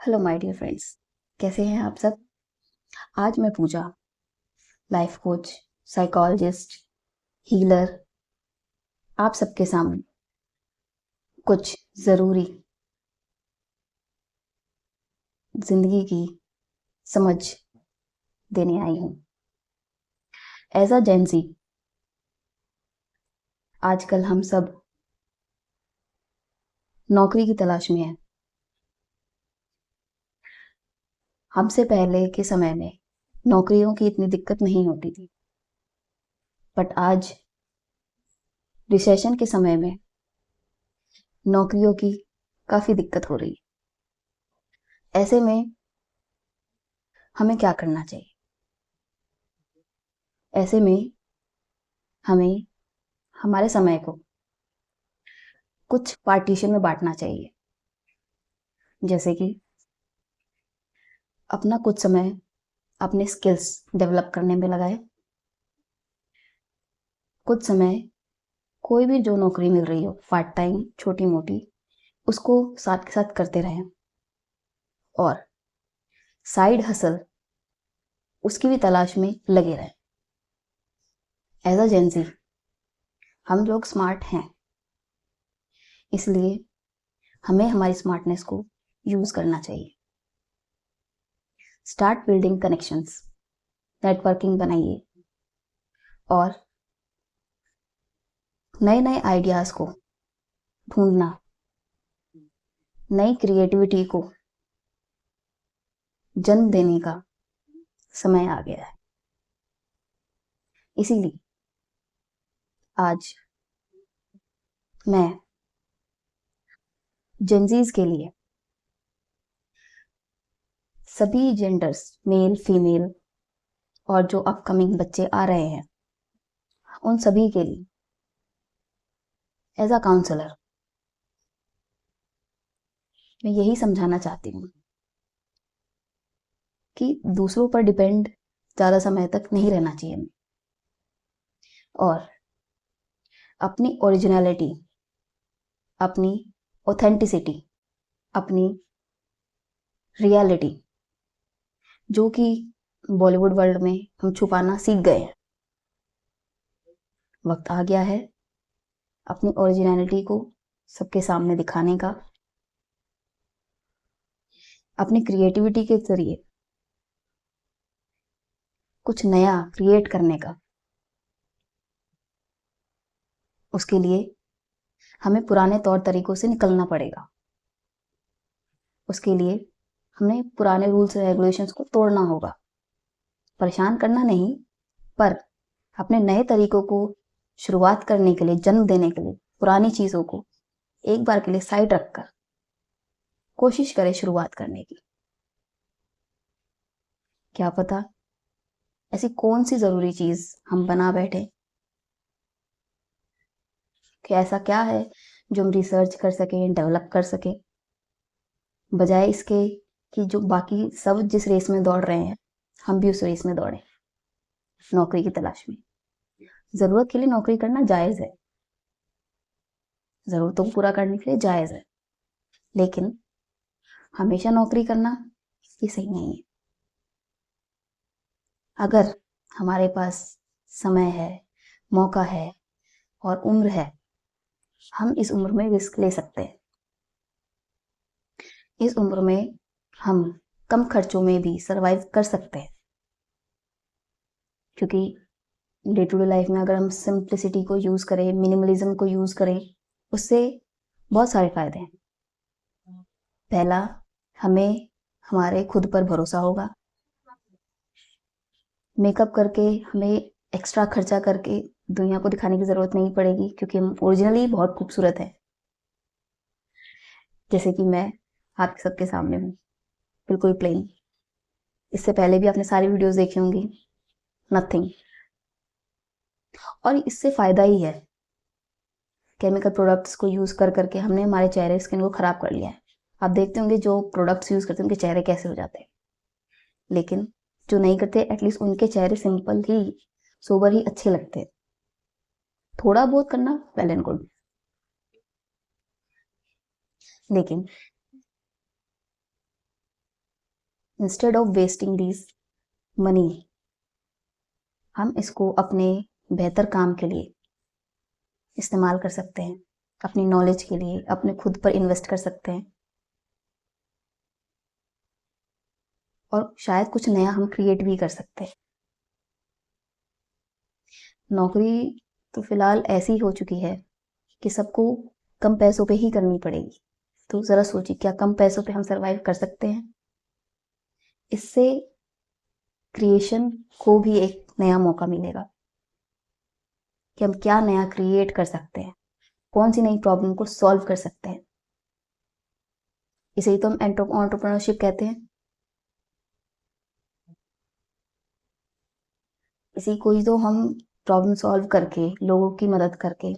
Hello my dear friends, कैसे हैं आप सब। आज मैं पूजा, लाइफ कोच, साइकोलॉजिस्ट, हीलर, आप सबके सामने कुछ ज़रूरी ज़िंदगी की समझ देने आई हूँ। एज अ जेंजी, आजकल हम सब नौकरी की तलाश में हैं। हमसे पहले के समय में नौकरियों की इतनी दिक्कत नहीं होती थी, बट आज रिसेशन के समय में नौकरियों की काफ़ी दिक्कत हो रही है। ऐसे में हमें क्या करना चाहिए? ऐसे में हमें हमारे समय को कुछ पार्टीशन में बांटना चाहिए। जैसे कि अपना कुछ समय अपने स्किल्स डेवलप करने में लगाए, कुछ समय कोई भी जो नौकरी मिल रही हो पार्ट टाइम छोटी मोटी उसको साथ के साथ करते रहें, और साइड हसल उसकी भी तलाश में लगे रहें। एज अ जेंजी हम लोग स्मार्ट हैं, इसलिए हमें हमारी स्मार्टनेस को यूज करना चाहिए। स्टार्ट बिल्डिंग कनेक्शंस, नेटवर्किंग बनाइए और नए नए आइडियाज को ढूंढना, नई क्रिएटिविटी को जन्म देने का समय आ गया है। इसीलिए आज मैं जेंजीज के लिए सभी जेंडर्स, मेल फीमेल और जो अपकमिंग बच्चे आ रहे हैं उन सभी के लिए एज अ काउंसलर मैं यही समझाना चाहती हूँ कि दूसरों पर डिपेंड ज़्यादा समय तक नहीं रहना चाहिए हमें, और अपनी ओरिजिनलिटी, अपनी ऑथेंटिसिटी, अपनी रियलिटी जो कि बॉलीवुड वर्ल्ड में हम छुपाना सीख गए हैं, वक्त आ गया है अपनी ओरिजिनलिटी को सबके सामने दिखाने का, अपनी क्रिएटिविटी के जरिए कुछ नया क्रिएट करने का। उसके लिए हमें पुराने तौर तरीकों से निकलना पड़ेगा। उसके लिए हमें पुराने रूल्स रेगुलेशंस को तोड़ना होगा। परेशान करना नहीं, पर अपने नए तरीकों को शुरुआत करने के लिए, जन्म देने के लिए पुरानी चीज़ों को एक बार के लिए साइड रखकर कोशिश करें शुरुआत करने की। क्या पता ऐसी कौन सी ज़रूरी चीज़ हम बना बैठे कि ऐसा क्या है जो हम रिसर्च कर सकें, डेवलप कर सकें, बजाय इसके कि जो बाकी सब जिस रेस में दौड़ रहे हैं हम भी उस रेस में दौड़ें नौकरी की तलाश में। ज़रूरत के लिए नौकरी करना जायज़ है, ज़रूरतों को पूरा करने के लिए जायज़ है, लेकिन हमेशा नौकरी करना ये सही नहीं है। अगर हमारे पास समय है, मौका है और उम्र है, हम इस उम्र में रिस्क ले सकते हैं। इस उम्र में हम कम खर्चों में भी सरवाइव कर सकते हैं, क्योंकि डे टू डे लाइफ में अगर हम सिंप्लिसिटी को यूज़ करें, मिनिमलिज्म को यूज़ करें, उससे बहुत सारे फायदे हैं। पहला, हमें हमारे खुद पर भरोसा होगा। मेकअप करके हमें एक्स्ट्रा खर्चा करके दुनिया को दिखाने की ज़रूरत नहीं पड़ेगी, क्योंकि हम ओरिजिनली बहुत खूबसूरत हैं। जैसे कि मैं आप सबके सामने हूँ, बिल्कुल प्लेन। इससे पहले भी आपने सारी वीडियोस देखी होंगी, नथिंग। और इससे फ़ायदा ही है, केमिकल प्रोडक्ट्स को यूज़ कर करके हमने हमारे चेहरे, स्किन को ख़राब कर लिया है। आप देखते होंगे जो प्रोडक्ट्स यूज़ करते हैं उनके चेहरे कैसे हो जाते हैं, लेकिन जो नहीं करते एटलीस्ट उनके चेहरे सिंपल ही, सोबर ही अच्छे लगते हैं। थोड़ा बहुत करना वेल एंड गुड, लेकिन instead of wasting this money, हम इसको अपने बेहतर काम के लिए इस्तेमाल कर सकते हैं, अपनी नॉलेज के लिए, अपने खुद पर इन्वेस्ट कर सकते हैं और शायद कुछ नया हम क्रिएट भी कर सकते हैं। नौकरी तो फिलहाल ऐसी हो चुकी है कि सबको कम पैसों पे ही करनी पड़ेगी। तो ज़रा सोचिए, क्या कम पैसों पे हम सरवाइव कर सकते हैं? इससे क्रिएशन को भी एक नया मौका मिलेगा कि हम क्या नया क्रिएट कर सकते हैं, कौन सी नई प्रॉब्लम को सॉल्व कर सकते हैं। इसे ही तो हम एंटरप्रेन्योरशिप कहते हैं। इसी को ही तो हम प्रॉब्लम सॉल्व करके, लोगों की मदद करके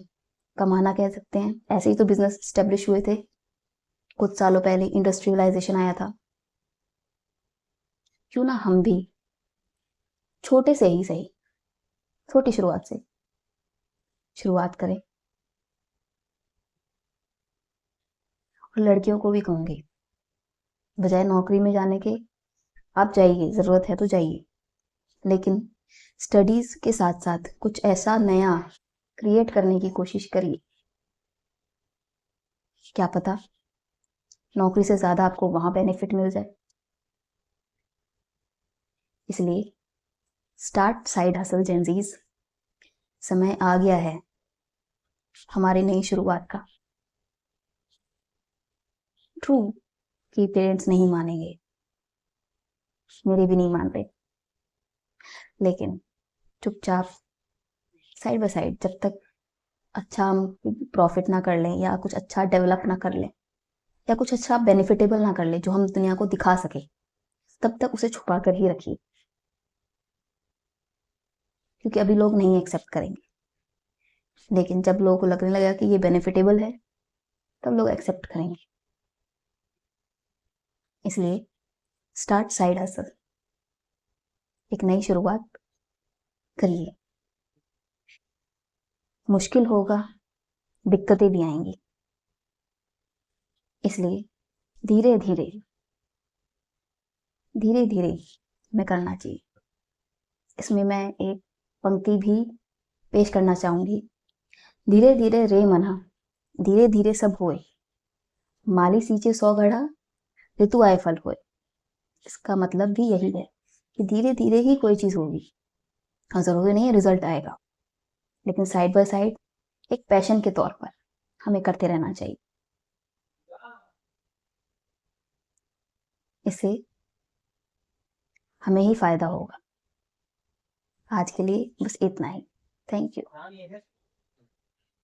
कमाना कह सकते हैं। ऐसे ही तो बिजनेस स्टेब्लिश हुए थे। कुछ सालों पहले इंडस्ट्रियलाइजेशन आया था। क्यों ना हम भी छोटे से ही सही, छोटी शुरुआत से शुरुआत करें। और लड़कियों को भी कहूंगी, बजाय नौकरी में जाने के आप जाइए, ज़रूरत है तो जाइए, लेकिन स्टडीज़ के साथ साथ कुछ ऐसा नया क्रिएट करने की कोशिश करिए। क्या पता नौकरी से ज़्यादा आपको वहाँ बेनिफिट मिल जाए। इसलिए स्टार्ट साइड हसल जेंजीज, समय आ गया है हमारी नई शुरुआत का। ट्रू कि पेरेंट्स नहीं मानेंगे, मेरे भी नहीं मानते, लेकिन चुपचाप साइड बाय साइड जब तक अच्छा हम प्रॉफिट ना कर लें या कुछ अच्छा डेवलप ना कर लें या कुछ अच्छा बेनिफिटेबल ना कर लें जो हम दुनिया को दिखा सके, तब तक उसे छुपा कर ही रखिए, क्योंकि अभी लोग नहीं एक्सेप्ट करेंगे। लेकिन जब लोगों को लगने लगेगा कि ये बेनिफिटेबल है, तब लोग एक्सेप्ट करेंगे। इसलिए स्टार्ट साइड हसल, एक नई शुरुआत करिए। मुश्किल होगा, दिक्कतें भी आएंगी, इसलिए धीरे धीरे धीरे धीरे में करना चाहिए। इसमें मैं एक पंक्ति भी पेश करना चाहूंगी। धीरे धीरे रे मना, धीरे धीरे सब होए, माली सींचे 100 घड़ा, ऋतु आए फल होए। इसका मतलब भी यही है कि धीरे धीरे ही कोई चीज होगी और जरूरी नहीं है रिजल्ट आएगा, लेकिन साइड बाय साइड एक पैशन के तौर पर हमें करते रहना चाहिए। इससे हमें ही फायदा होगा। आज के लिए बस इतना ही। Thank you.